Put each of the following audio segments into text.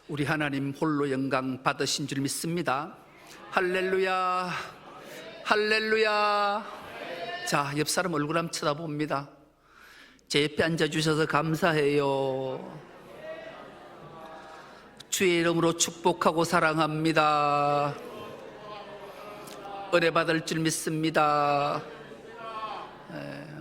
우리 하나님 홀로 영광 받으신 줄 믿습니다. 할렐루야, 할렐루야. 자, 옆 사람 얼굴 한번 쳐다봅니다. 제 옆에 앉아주셔서 감사해요. 주의 이름으로 축복하고 사랑합니다. 은혜 받을 줄 믿습니다.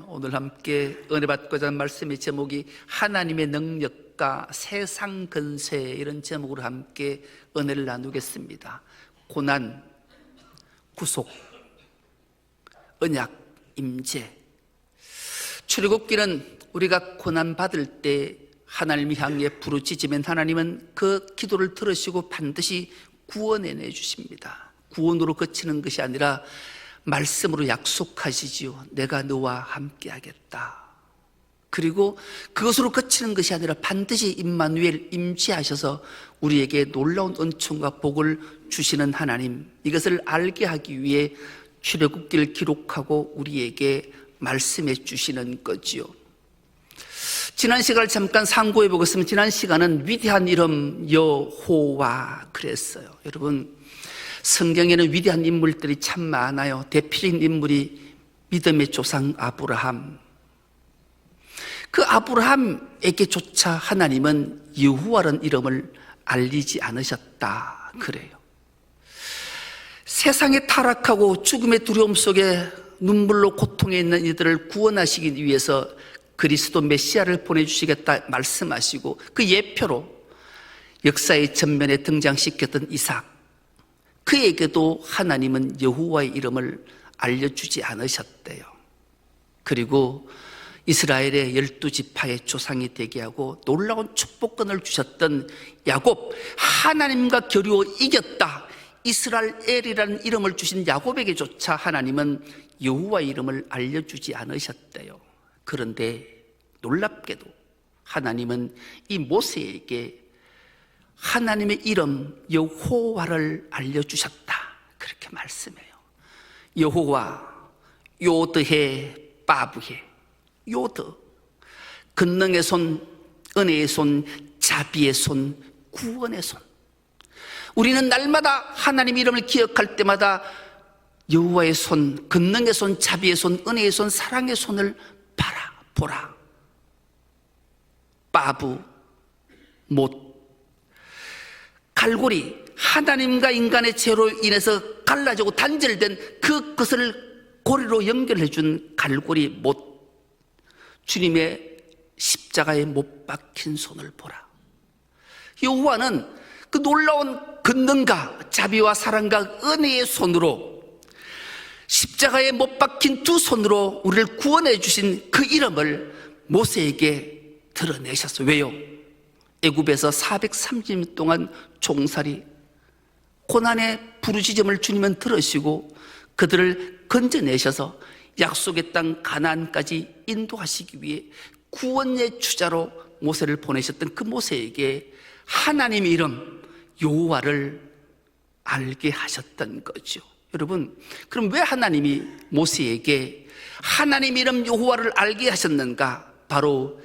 오늘 함께 은혜 받고자 하는 말씀의 제목이 하나님의 능력과 세상 근세, 이런 제목으로 함께 은혜를 나누겠습니다. 고난, 구속, 언약, 임재. 출애굽기는 우리가 고난 받을 때 하나님을 향해 부르짖으면 하나님은 그 기도를 들으시고 반드시 구원해내 주십니다. 구원으로 그치는 것이 아니라 말씀으로 약속하시지요. 내가 너와 함께 하겠다. 그리고 그것으로 그치는 것이 아니라 반드시 임마누엘, 임재하셔서 우리에게 놀라운 은총과 복을 주시는 하나님, 이것을 알게 하기 위해 출애굽기를 기록하고 우리에게 말씀해 주시는 거지요. 지난 시간을 잠깐 상고해 보겠습니다. 지난 시간은 위대한 이름 여호와 그랬어요. 여러분, 성경에는 위대한 인물들이 참 많아요. 대표적인 인물이 믿음의 조상 아브라함. 그 아브라함에게조차 하나님은 여호와라는 이름을 알리지 않으셨다 그래요. 세상에 타락하고 죽음의 두려움 속에 눈물로 고통해 있는 이들을 구원하시기 위해서 그리스도 메시아를 보내주시겠다 말씀하시고, 그 예표로 역사의 전면에 등장시켰던 이삭, 그에게도 하나님은 여호와의 이름을 알려주지 않으셨대요. 그리고 이스라엘의 12지파의 조상이 되게 하고 놀라운 축복권을 주셨던 야곱, 하나님과 겨루어 이겼다, 이스라엘이라는 이름을 주신 야곱에게조차 하나님은 여호와의 이름을 알려주지 않으셨대요. 그런데 놀랍게도 하나님은 이 모세에게 하나님의 이름 여호와를 알려주셨다, 그렇게 말씀해요. 여호와, 요드해 바브해. 요드, 권능의 손, 은혜의 손, 자비의 손, 구원의 손. 우리는 날마다 하나님의 이름을 기억할 때마다 여호와의 손, 권능의 손, 자비의 손, 은혜의 손, 사랑의 손을 보라. 바브, 못. 갈고리, 하나님과 인간의 죄로 인해서 갈라지고 단절된 그것을 고리로 연결해 준 갈고리 못. 주님의 십자가에 못 박힌 손을 보라. 여호와는 그 놀라운 권능과 자비와 사랑과 은혜의 손으로, 십자가에 못 박힌 두 손으로 우리를 구원해 주신 그 이름을 모세에게 드러내셨어요. 왜요? 애굽에서 430년 동안 종살이, 고난의 부르짖음을 주님은 들으시고 그들을 건져내셔서 약속의 땅 가나안까지 인도하시기 위해 구원의 주자로 모세를 보내셨던 그 모세에게 하나님의 이름 여호와를 알게 하셨던 거죠. 여러분, 그럼 왜 하나님이 모세에게 하나님의 이름 여호와를 알게 하셨는가? 바로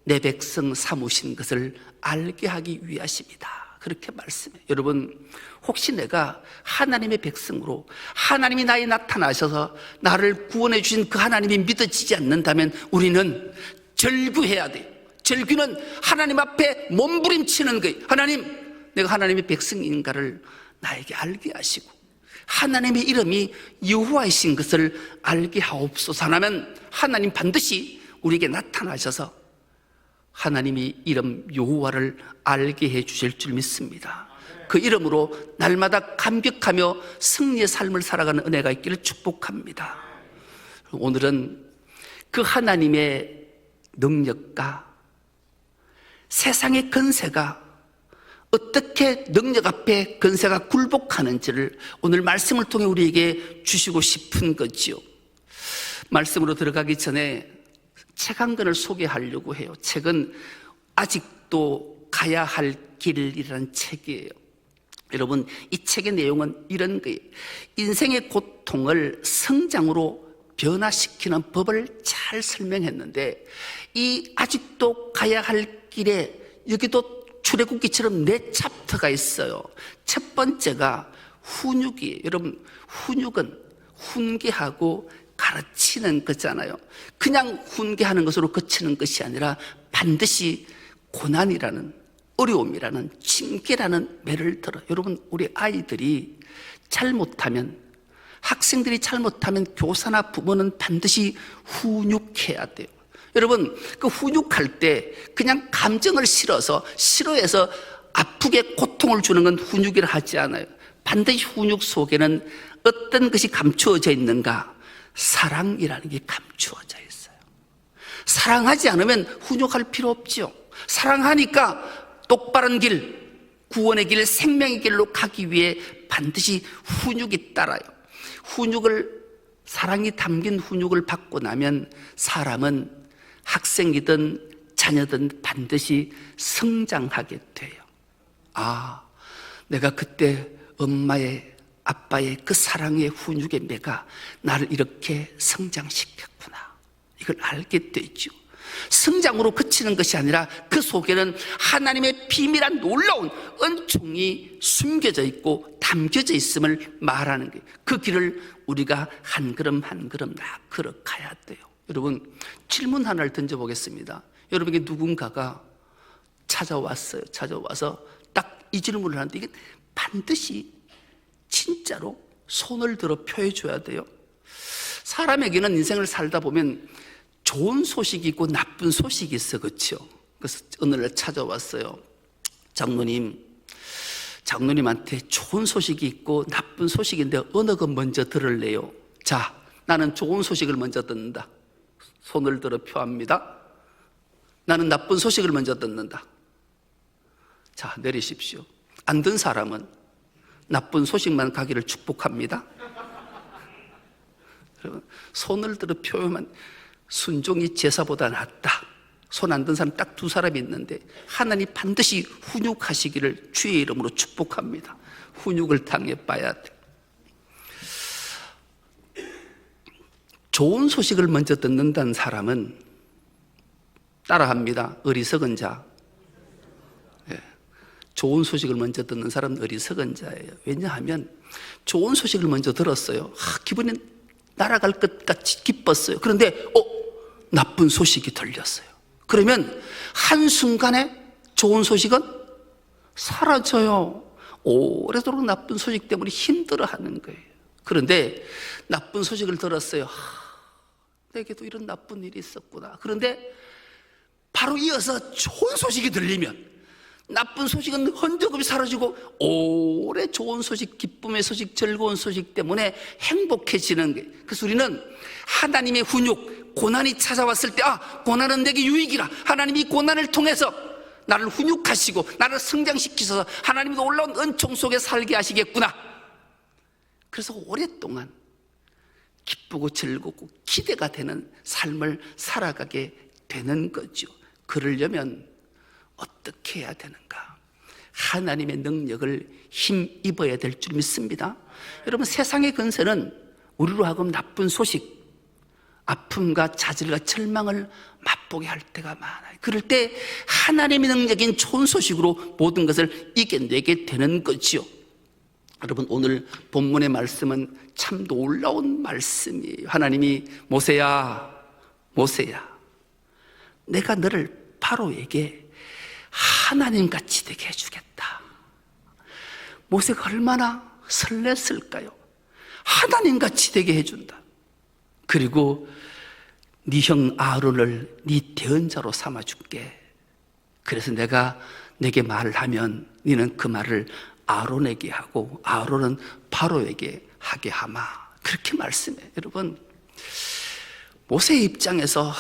내 백성 삼으신 것을 알게 하기 위하십니다, 그렇게 말씀해요. 여러분, 혹시 내가 하나님의 백성으로 하나님이 나에 나타나셔서 나를 구원해 주신 그 하나님이 믿어지지 않는다면 우리는 절규해야 돼요. 절규는 하나님 앞에 몸부림치는 거예요. 하나님, 내가 하나님의 백성인가를 나에게 알게 하시고 하나님의 이름이 여호와이신 것을 알게 하옵소서 하면 하나님 반드시 우리에게 나타나셔서 하나님의 이름 여호와를 알게 해 주실 줄 믿습니다. 그 이름으로 날마다 감격하며 승리의 삶을 살아가는 은혜가 있기를 축복합니다. 오늘은 그 하나님의 능력과 세상의 권세가 어떻게 능력 앞에 권세가 굴복하는지를 오늘 말씀을 통해 우리에게 주시고 싶은 거지요. 말씀으로 들어가기 전에 책 한 권을 소개하려고 해요. 책은 아직도 가야 할 길이라는 책이에요. 여러분, 이 책의 내용은 이런 거예요. 인생의 고통을 성장으로 변화시키는 법을 잘 설명했는데, 이 아직도 가야 할 길에 여기도 출애굽기처럼 4챕터가 있어요. 첫 번째가 훈육이에요. 여러분, 훈육은 훈계하고 가르치는 거잖아요. 그냥 훈계하는 것으로 그치는 것이 아니라 반드시 고난이라는, 어려움이라는, 징계라는 매를 들어요. 여러분, 우리 아이들이 잘못하면, 학생들이 잘못하면 교사나 부모는 반드시 훈육해야 돼요. 여러분, 그 훈육할 때 그냥 감정을 싫어해서 아프게 고통을 주는 건 훈육이라 하지 않아요. 반드시 훈육 속에는 어떤 것이 감추어져 있는가? 사랑이라는 게 감추어져 있어요. 사랑하지 않으면 훈육할 필요 없지요. 사랑하니까 똑바른 길, 구원의 길, 생명의 길로 가기 위해 반드시 훈육이 따라요. 사랑이 담긴 훈육을 받고 나면 사람은 학생이든 자녀든 반드시 성장하게 돼요. 아, 내가 그때 엄마의, 아빠의 그 사랑의 훈육의 매가 나를 이렇게 성장시켰구나. 이걸 알게 되죠. 성장으로 그치는 것이 아니라 그 속에는 하나님의 비밀한 놀라운 은총이 숨겨져 있고 담겨져 있음을 말하는 거예요. 그 길을 우리가 한 걸음 한 걸음 다 걸어가야 돼요. 여러분, 질문 하나를 던져보겠습니다. 여러분에게 누군가가 찾아와서 딱 이 질문을 하는데 이게 반드시 진짜로 손을 들어 표해줘야 돼요. 사람에게는 인생을 살다 보면 좋은 소식이 있고 나쁜 소식이 있어, 그렇죠? 그래서 어느 날 찾아왔어요. 장로님한테 좋은 소식이 있고 나쁜 소식인데 어느 거 먼저 들을래요? 자, 나는 좋은 소식을 먼저 듣는다. 손을 들어 표합니다. 나는 나쁜 소식을 먼저 듣는다. 자, 내리십시오. 안 든 사람은 나쁜 소식만 가기를 축복합니다. 손을 들어 표하면 순종이 제사보다 낫다. 손 안 든 사람 딱 2사람이 있는데 하나님 반드시 훈육하시기를 주의 이름으로 축복합니다. 훈육을 당해봐야 돼. 좋은 소식을 먼저 듣는다는 사람은 따라합니다. 어리석은 자. 좋은 소식을 먼저 듣는 사람은 어리석은 자예요. 왜냐하면 좋은 소식을 먼저 들었어요. 기분이 날아갈 것 같이 기뻤어요. 그런데 나쁜 소식이 들렸어요. 그러면 한순간에 좋은 소식은 사라져요. 오래도록 나쁜 소식 때문에 힘들어하는 거예요. 그런데 나쁜 소식을 들었어요. 내게도 이런 나쁜 일이 있었구나. 그런데 바로 이어서 좋은 소식이 들리면 나쁜 소식은 흔적없이 사라지고 오래 좋은 소식, 기쁨의 소식, 즐거운 소식 때문에 행복해지는 거예요. 그래서 우리는 하나님의 훈육, 고난이 찾아왔을 때 고난은 내게 유익이라. 하나님이 고난을 통해서 나를 훈육하시고 나를 성장시키셔서 하나님도 올라온 은총 속에 살게 하시겠구나. 그래서 오랫동안 기쁘고 즐겁고 기대가 되는 삶을 살아가게 되는 거죠. 그러려면 어떻게 해야 되는가? 하나님의 능력을 힘입어야 될 줄 믿습니다. 여러분, 세상의 근세는 우리로 하여금 나쁜 소식, 아픔과 좌절과 절망을 맛보게 할 때가 많아요. 그럴 때 하나님의 능력인 좋은 소식으로 모든 것을 이겨내게 되는 거지요. 여러분, 오늘 본문의 말씀은 참 놀라운 말씀이에요. 하나님이 모세야, 내가 너를 바로에게 하나님같이 되게 해주겠다. 모세가 얼마나 설렜을까요? 하나님같이 되게 해준다. 그리고 네 형 아론을 네 대언자로 삼아줄게. 그래서 내가 내게 말을 하면 너는 그 말을 아론에게 하고 아론은 바로에게 하게 하마. 그렇게 말씀해요. 여러분, 모세의 입장에서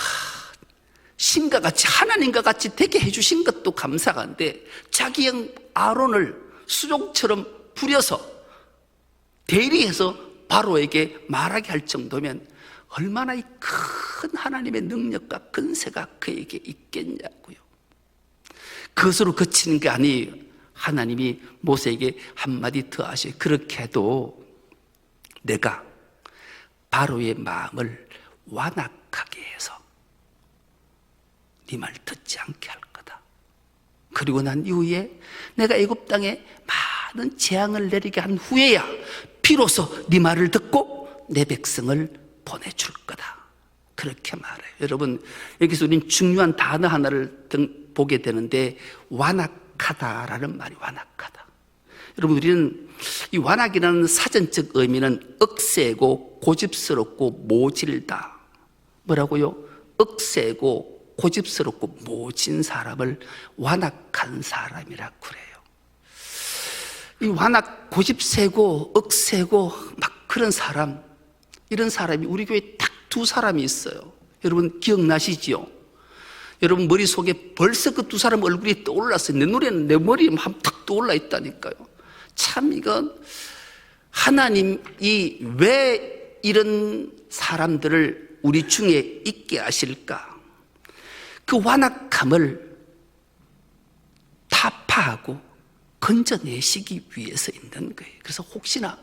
신과 같이 하나님과 같이 되게 해주신 것도 감사한데 자기 형 아론을 수종처럼 부려서 대리해서 바로에게 말하게 할 정도면 얼마나 이 큰 하나님의 능력과 근세가 그에게 있겠냐고요. 그것으로 그치는 게 아니에요. 하나님이 모세에게 한마디 더 하셔요. 그렇게 해도 내가 바로의 마음을 완악하게 해서 네 말 듣지 않게 할 거다. 그리고 난 이후에 내가 애굽 땅에 많은 재앙을 내리게 한 후에야 비로소 네 말을 듣고 내 백성을 보내줄 거다. 그렇게 말해요. 여러분, 여기서 우리는 중요한 단어 하나를 보게 되는데, 완악하다라는 말이 완악하다. 여러분, 우리는 이 완악이라는 사전적 의미는 억세고 고집스럽고 모질다. 뭐라고요? 억세고 고집스럽고 모진 사람을 완악한 사람이라 그래요. 이 완악, 고집세고 억세고 막 그런 사람, 이런 사람이 우리 교회에 딱 두 사람이 있어요. 여러분 기억나시지요? 여러분 머릿속에 벌써 그 두 사람 얼굴이 떠올랐어요. 내 노래는 내 머리에 탁 떠올라 있다니까요. 참 이건 하나님이 왜 이런 사람들을 우리 중에 있게 하실까? 그 완악함을 타파하고 건져내시기 위해서 있는 거예요. 그래서 혹시나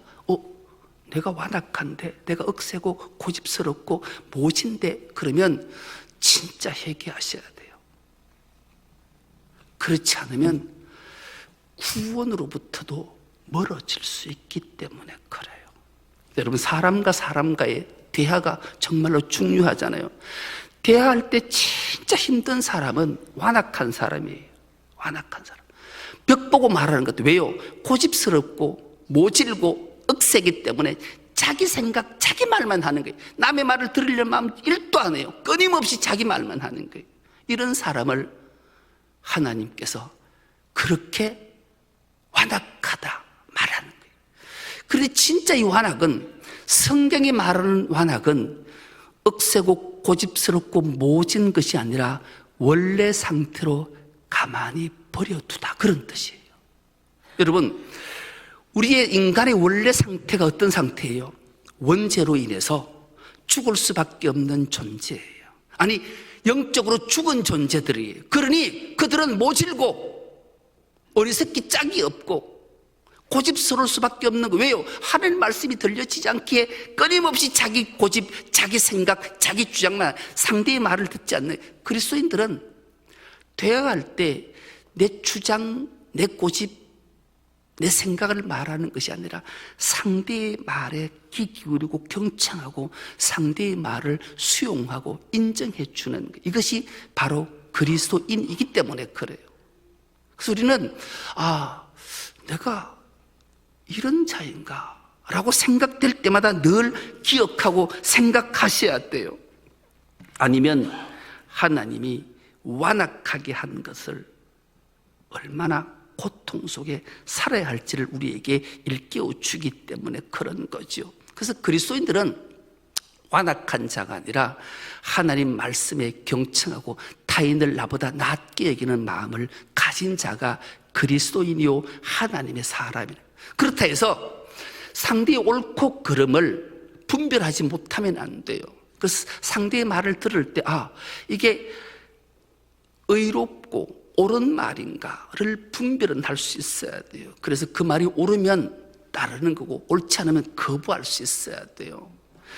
내가 완악한데, 내가 억세고 고집스럽고 모진데, 그러면 진짜 회개하셔야 돼요. 그렇지 않으면 구원으로부터도 멀어질 수 있기 때문에 그래요. 여러분, 사람과 사람과의 대화가 정말로 중요하잖아요. 대화할 때 진짜 힘든 사람은 완악한 사람이에요. 완악한 사람. 벽 보고 말하는 것도 왜요? 고집스럽고 모질고 억세기 때문에 자기 생각, 자기 말만 하는 거예요. 남의 말을 들으려는 마음 1도 안 해요. 끊임없이 자기 말만 하는 거예요. 이런 사람을 하나님께서 그렇게 완악하다 말하는 거예요. 그런데 진짜 이 완악은, 성경이 말하는 완악은 억세고 고집스럽고 모진 것이 아니라 원래 상태로 가만히 버려두다, 그런 뜻이에요. 여러분, 우리의 인간의 원래 상태가 어떤 상태예요? 원죄로 인해서 죽을 수밖에 없는 존재예요. 아니, 영적으로 죽은 존재들이에요. 그러니 그들은 모질고 어리석기 짝이 없고 고집스러울 수밖에 없는 거예요. 왜요? 하나님 말씀이 들려지지 않기에 끊임없이 자기 고집, 자기 생각, 자기 주장만, 상대의 말을 듣지 않는. 그리스도인들은 대화할 때 내 주장, 내 고집, 내 생각을 말하는 것이 아니라 상대의 말에 귀 기울이고 경청하고 상대의 말을 수용하고 인정해 주는 것, 이것이 바로 그리스도인이기 때문에 그래요. 그래서 우리는 내가 이런 자인가 라고 생각될 때마다 늘 기억하고 생각하셔야 돼요. 아니면 하나님이 완악하게 한 것을 얼마나 고통 속에 살아야 할지를 우리에게 일깨워 주기 때문에 그런 거죠. 그래서 그리스도인들은 완악한 자가 아니라 하나님 말씀에 경청하고 타인을 나보다 낮게 여기는 마음을 가진 자가 그리스도인이요 하나님의 사람이에요. 그렇다 해서 상대의 옳고 그름을 분별하지 못하면 안 돼요. 그래서 상대의 말을 들을 때 이게 의롭고 옳은 말인가를 분별은 할 수 있어야 돼요. 그래서 그 말이 옳으면 따르는 거고 옳지 않으면 거부할 수 있어야 돼요.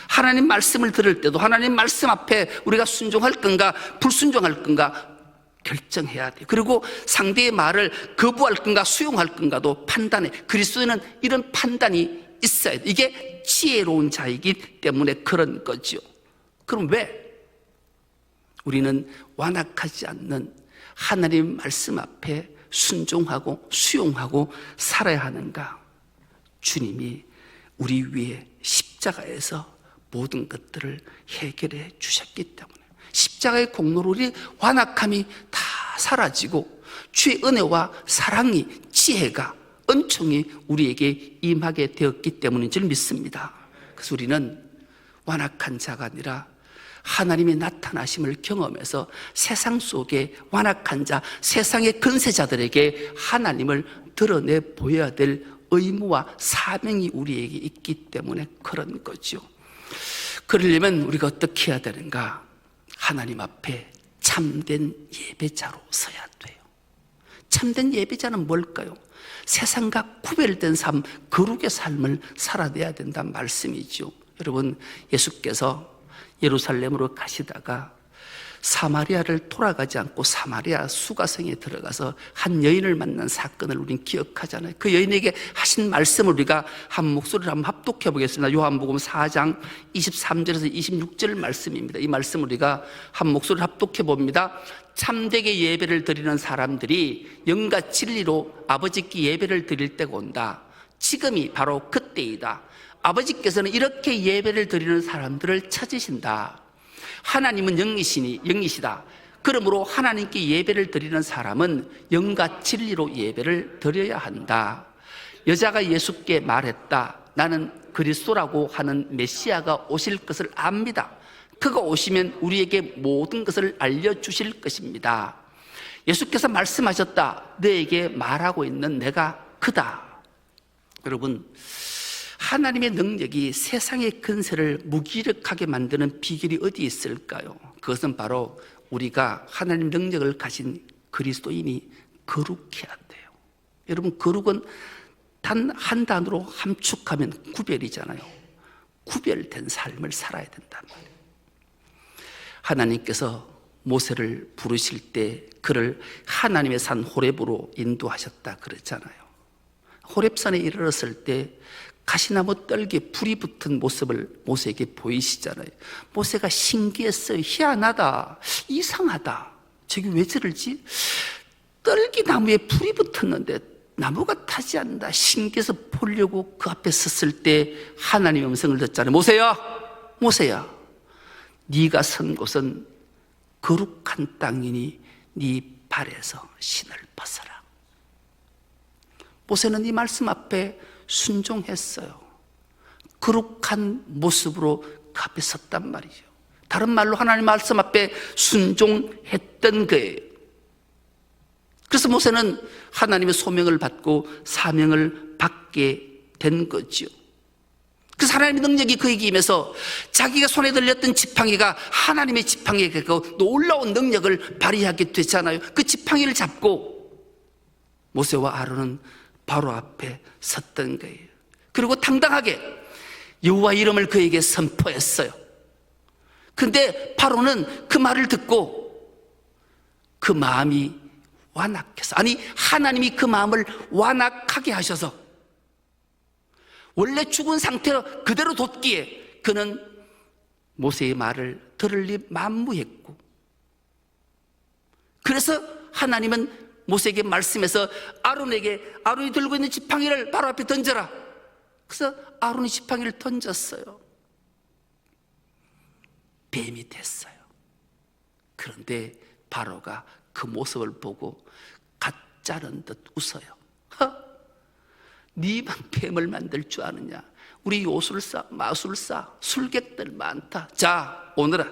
하나님 말씀을 들을 때도 하나님 말씀 앞에 우리가 순종할 건가 불순종할 건가 결정해야 돼요. 그리고 상대의 말을 거부할 건가 수용할 건가도 판단해. 그리스도인은 이런 판단이 있어야 돼요. 이게 지혜로운 자이기 때문에 그런 거죠. 그럼 왜 우리는 완악하지 않는 하나님 말씀 앞에 순종하고 수용하고 살아야 하는가? 주님이 우리 위에 십자가에서 모든 것들을 해결해 주셨기 때문에, 십자가의 공로로 우리 완악함이 다 사라지고 주의 은혜와 사랑이, 지혜가, 은총이 우리에게 임하게 되었기 때문인 줄 믿습니다. 그래서 우리는 완악한 자가 아니라 하나님의 나타나심을 경험해서 세상 속에 완악한 자, 세상의 근세자들에게 하나님을 드러내 보여야 될 의무와 사명이 우리에게 있기 때문에 그런 거죠. 그러려면 우리가 어떻게 해야 되는가? 하나님 앞에 참된 예배자로 서야 돼요. 참된 예배자는 뭘까요? 세상과 구별된 삶, 거룩의 삶을 살아내야 된다는 말씀이죠. 여러분, 예수께서 예루살렘으로 가시다가 사마리아를 돌아가지 않고 사마리아 수가성에 들어가서 한 여인을 만난 사건을 우리는 기억하잖아요. 그 여인에게 하신 말씀을 우리가 한 목소리를 한번 합독해 보겠습니다. 요한복음 4장 23절에서 26절 말씀입니다. 이 말씀 우리가 한 목소리를 합독해 봅니다. 참되게 예배를 드리는 사람들이 영과 진리로 아버지께 예배를 드릴 때가 온다. 지금이 바로 그때이다. 아버지께서는 이렇게 예배를 드리는 사람들을 찾으신다. 하나님은 영이시다. 그러므로 하나님께 예배를 드리는 사람은 영과 진리로 예배를 드려야 한다. 여자가 예수께 말했다. 나는 그리스도라고 하는 메시아가 오실 것을 압니다. 그가 오시면 우리에게 모든 것을 알려주실 것입니다. 예수께서 말씀하셨다. 너에게 말하고 있는 내가 그다. 여러분, 하나님의 능력이 세상의 근세를 무기력하게 만드는 비결이 어디 있을까요? 그것은 바로 우리가 하나님 능력을 가진 그리스도인이 거룩해야 돼요. 여러분, 거룩은 단 한 단어로 함축하면 구별이잖아요. 구별된 삶을 살아야 된단 말이에요. 하나님께서 모세를 부르실 때 그를 하나님의 산 호렙으로 인도하셨다 그랬잖아요. 호렙산에 이르렀을 때 가시나무 떨기에 불이 붙은 모습을 모세에게 보이시잖아요. 모세가 신기했어요. 희한하다, 이상하다, 저기 왜 저러지? 떨기 나무에 불이 붙었는데 나무가 타지 않는다. 신기해서 보려고 그 앞에 섰을 때 하나님의 음성을 듣잖아요. 모세야, 모세야, 네가 선 곳은 거룩한 땅이니 네 발에서 신을 벗어라. 모세는 이 말씀 앞에 순종했어요. 거룩한 모습으로 그 앞에 섰단 말이죠. 다른 말로 하나님 말씀 앞에 순종했던 거예요. 그래서 모세는 하나님의 소명을 받고 사명을 받게 된 거죠. 그래서 하나님의 능력이 그에게 임해서 자기가 손에 들렸던 지팡이가 하나님의 지팡이가 되고 놀라운 능력을 발휘하게 되잖아요. 그 지팡이를 잡고 모세와 아론은 바로 앞에 섰던 거예요. 그리고 당당하게 여호와 이름을 그에게 선포했어요. 그런데 바로는 그 말을 듣고 그 마음이 완악해서, 아니 하나님이 그 마음을 완악하게 하셔서 원래 죽은 상태로 그대로 뒀기에 그는 모세의 말을 들을 리 만무했고, 그래서 하나님은 모세에게 말씀해서 아론이 들고 있는 지팡이를 바로 앞에 던져라. 그래서 아론이 지팡이를 던졌어요. 뱀이 됐어요. 그런데 바로가 그 모습을 보고 가짜는 듯 웃어요. 네만 뱀을 만들 줄 아느냐? 우리 요술사, 마술사, 술객들 많다. 자, 오너라.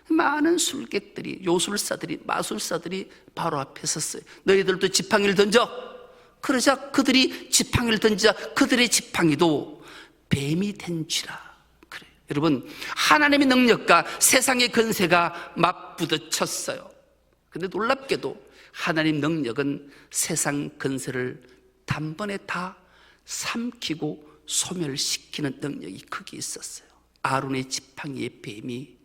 많은 술객들이, 요술사들이, 마술사들이 바로 앞에 섰어요. 너희들도 지팡이를 던져. 그러자 그들이 지팡이를 던지자 그들의 지팡이도 뱀이 된지라. 그래. 여러분, 하나님의 능력과 세상의 근세가 맞부딪혔어요. 근데 놀랍게도 하나님 능력은 세상 근세를 단번에 다 삼키고 소멸시키는 능력이 크게 있었어요. 아론의 지팡이의 뱀이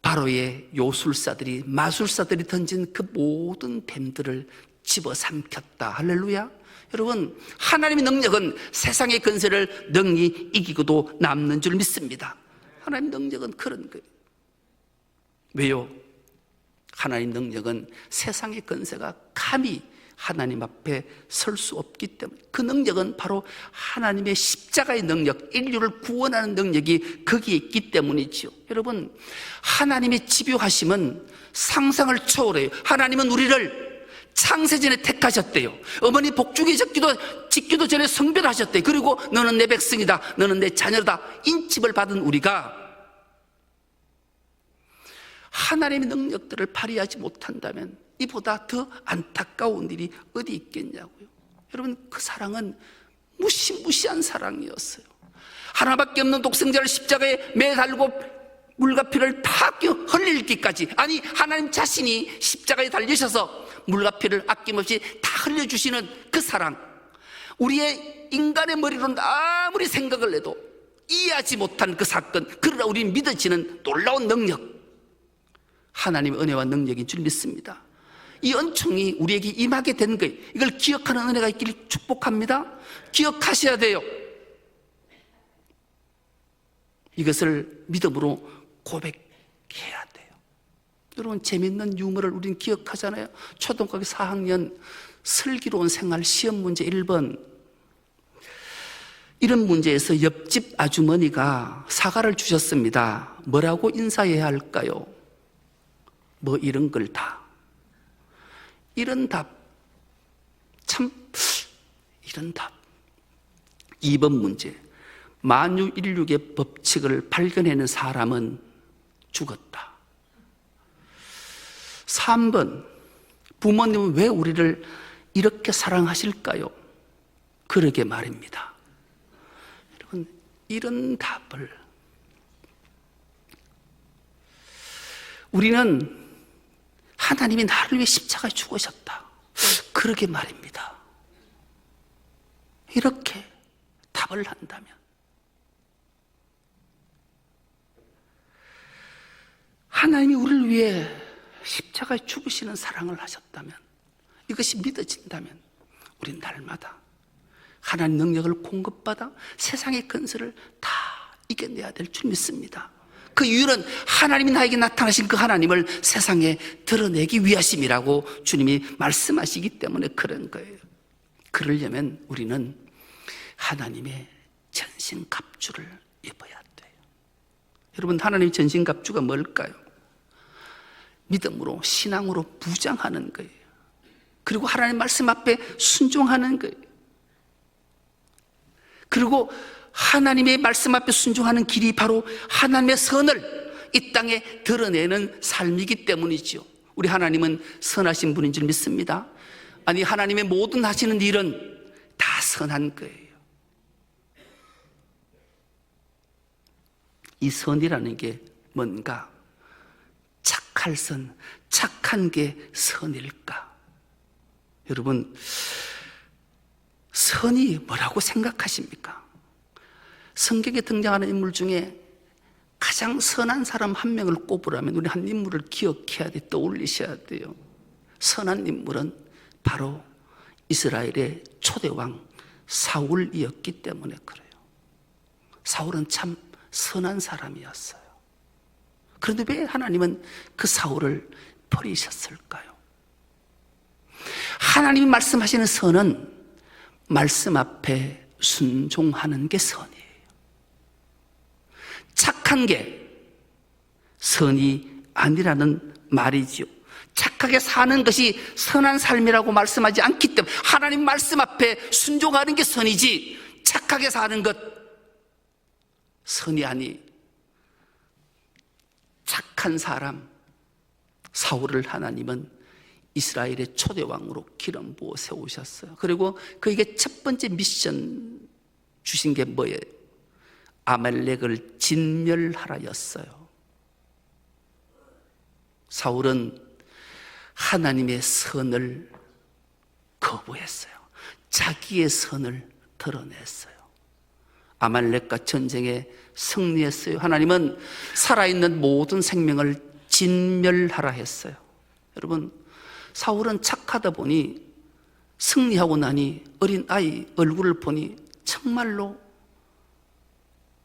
바로의 요술사들이, 마술사들이 던진 그 모든 뱀들을 집어삼켰다. 할렐루야. 여러분, 하나님의 능력은 세상의 근세를 능히 이기고도 남는 줄 믿습니다. 하나님의 능력은 그런 거예요. 왜요? 하나님 능력은 세상의 근세가 감히 하나님 앞에 설 수 없기 때문에, 그 능력은 바로 하나님의 십자가의 능력, 인류를 구원하는 능력이 거기에 있기 때문이지요. 여러분, 하나님의 집요하심은 상상을 초월해요. 하나님은 우리를 창세전에 택하셨대요. 어머니 복주기 짓기도 전에 성별하셨대요. 그리고 너는 내 백성이다, 너는 내 자녀다 인집을 받은 우리가 하나님의 능력들을 발휘하지 못한다면 이보다 더 안타까운 일이 어디 있겠냐고요. 여러분, 그 사랑은 무시무시한 사랑이었어요. 하나밖에 없는 독생자를 십자가에 매달고 물과 피를 다 흘릴기까지, 아니 하나님 자신이 십자가에 달리셔서 물과 피를 아낌없이 다 흘려주시는 그 사랑, 우리의 인간의 머리로는 아무리 생각을 해도 이해하지 못한 그 사건, 그러나 우리는 믿어지는 놀라운 능력, 하나님의 은혜와 능력인 줄 믿습니다. 이 은총이 우리에게 임하게 된 거예요. 이걸 기억하는 은혜가 있기를 축복합니다. 기억하셔야 돼요. 이것을 믿음으로 고백해야 돼요. 여러분, 재밌는 유머를 우리는 기억하잖아요. 초등학교 4학년 슬기로운 생활 시험 문제 1번. 이런 문제에서 옆집 아주머니가 사과를 주셨습니다. 뭐라고 인사해야 할까요? 뭐 이런 걸 다. 이런 답. 참, 이런 답. 2번 문제. 만유인력의 법칙을 발견해낸 사람은 죽었다. 3번. 부모님은 왜 우리를 이렇게 사랑하실까요? 그러게 말입니다. 여러분, 이런 답을 우리는 하나님이 나를 위해 십자가에 죽으셨다. 그러게 말입니다. 이렇게 답을 한다면 하나님이 우리를 위해 십자가에 죽으시는 사랑을 하셨다면, 이것이 믿어진다면 우리는 날마다 하나님 능력을 공급받아 세상의 근세를 다 이겨내야 될 줄 믿습니다. 그 이유는 하나님이 나에게 나타나신 그 하나님을 세상에 드러내기 위하심이라고 주님이 말씀하시기 때문에 그런 거예요. 그러려면 우리는 하나님의 전신갑주를 입어야 돼요. 여러분, 하나님의 전신갑주가 뭘까요? 믿음으로, 신앙으로 무장하는 거예요. 그리고 하나님 말씀 앞에 순종하는 거예요. 그리고 하나님의 말씀 앞에 순종하는 길이 바로 하나님의 선을 이 땅에 드러내는 삶이기 때문이죠. 우리 하나님은 선하신 분인 줄 믿습니다. 아니, 하나님의 모든 하시는 일은 다 선한 거예요. 이 선이라는 게 뭔가? 착할 선, 착한 게 선일까? 여러분, 선이 뭐라고 생각하십니까? 성경에 등장하는 인물 중에 가장 선한 사람 한 명을 꼽으라면 우리 한 인물을 기억해야 돼, 떠올리셔야 돼요. 선한 인물은 바로 이스라엘의 초대왕 사울이었기 때문에 그래요. 사울은 참 선한 사람이었어요. 그런데 왜 하나님은 그 사울을 버리셨을까요? 하나님이 말씀하시는 선은 말씀 앞에 순종하는 게 선이에요. 착한 게 선이 아니라는 말이지요. 착하게 사는 것이 선한 삶이라고 말씀하지 않기 때문에 하나님 말씀 앞에 순종하는 게 선이지, 착하게 사는 것 선이 아니. 착한 사람 사울을 하나님은 이스라엘의 초대왕으로 기름 부어 세우셨어요. 그리고 그에게 첫 번째 미션 주신 게 뭐예요? 아말렉을 진멸하라였어요. 사울은 하나님의 선을 거부했어요. 자기의 선을 드러냈어요. 아말렉과 전쟁에 승리했어요. 하나님은 살아있는 모든 생명을 진멸하라 했어요. 여러분, 사울은 착하다 보니 승리하고 나니 어린 아이 얼굴을 보니 정말로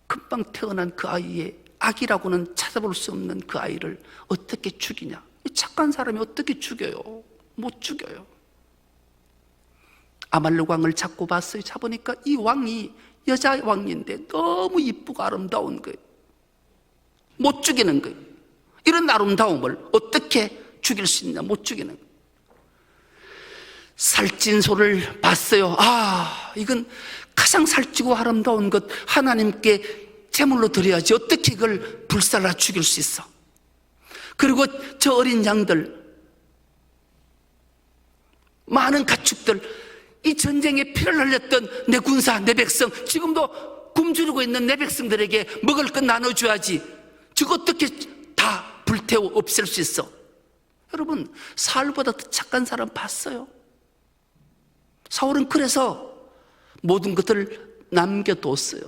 금방 태어난 그 아이의 악이라고는 찾아볼 수 없는 그 아이를 어떻게 죽이냐? 착한 사람이 어떻게 죽여요? 못 죽여요. 아말렉 왕을 잡고 봤어요. 잡으니까 이 왕이 여자 왕인데 너무 이쁘고 아름다운 거예요. 못 죽이는 거예요. 이런 아름다움을 어떻게 죽일 수 있냐? 못 죽이는 거예요. 살찐소를 봤어요. 아, 이건 가장 살찌고 아름다운 것 하나님께 제물로 드려야지. 어떻게 이걸 불살라 죽일 수 있어? 그리고 저 어린 양들, 많은 가축들, 이 전쟁에 피를 흘렸던 내 군사, 내 백성, 지금도 굶주리고 있는 내 백성들에게 먹을 것 나눠줘야지. 저거 어떻게 다 불태워 없앨 수 있어? 여러분, 사울보다 더 착한 사람 봤어요? 사울은 그래서 모든 것들을 남겨뒀어요.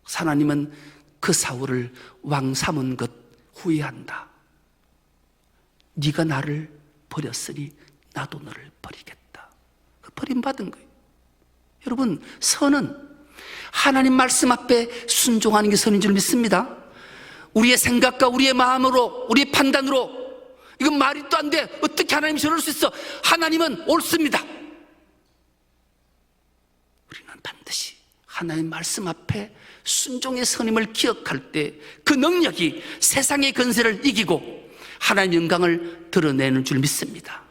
하나님은 그 사울을 왕 삼은 것 후회한다. 네가 나를 버렸으니 나도 너를 버리겠다. 버림받은 거예요. 여러분, 선은 하나님 말씀 앞에 순종하는 게 선인 줄 믿습니다. 우리의 생각과 우리의 마음으로, 우리의 판단으로 이건 말이 또 안 돼. 어떻게 하나님이 저럴 수 있어? 하나님은 옳습니다. 우리는 반드시 하나님 말씀 앞에 순종의 선임을 기억할 때 그 능력이 세상의 건세를 이기고 하나님 영광을 드러내는 줄 믿습니다.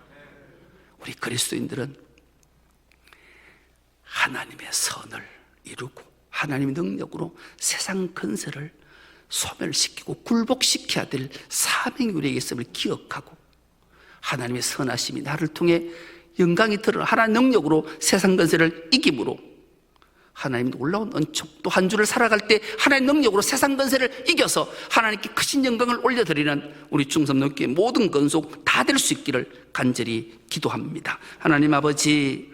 우리 그리스도인들은 하나님의 선을 이루고 하나님의 능력으로 세상 건세를 소멸시키고 굴복시켜야 될 사명이 우리에게 있음을 기억하고 하나님의 선하심이 나를 통해 영광이 드러나 하나님의 능력으로 세상 건세를 이김으로 하나님 놀라운 은총, 또 한 주를 살아갈 때 하나님의 능력으로 세상 건세를 이겨서 하나님께 크신 영광을 올려드리는 우리 중섬교회 모든 건속 다 될 수 있기를 간절히 기도합니다. 하나님 아버지,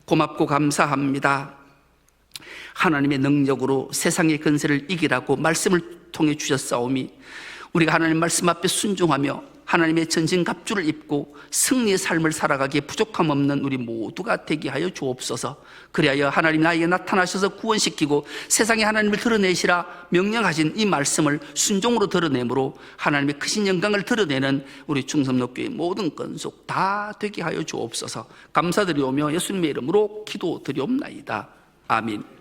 고맙고 감사합니다. 하나님의 능력으로 세상의 건세를 이기라고 말씀을 통해 주셨사오미, 우리가 하나님 말씀 앞에 순종하며 하나님의 전신갑주를 입고 승리의 삶을 살아가기에 부족함 없는 우리 모두가 되게 하여 주옵소서. 그리하여 하나님 나에게 나타나셔서 구원시키고 세상에 하나님을 드러내시라 명령하신 이 말씀을 순종으로 드러내므로 하나님의 크신 영광을 드러내는 우리 중섬교회 모든 건속 다 되게 하여 주옵소서. 감사드리오며 예수님의 이름으로 기도드리옵나이다. 아멘.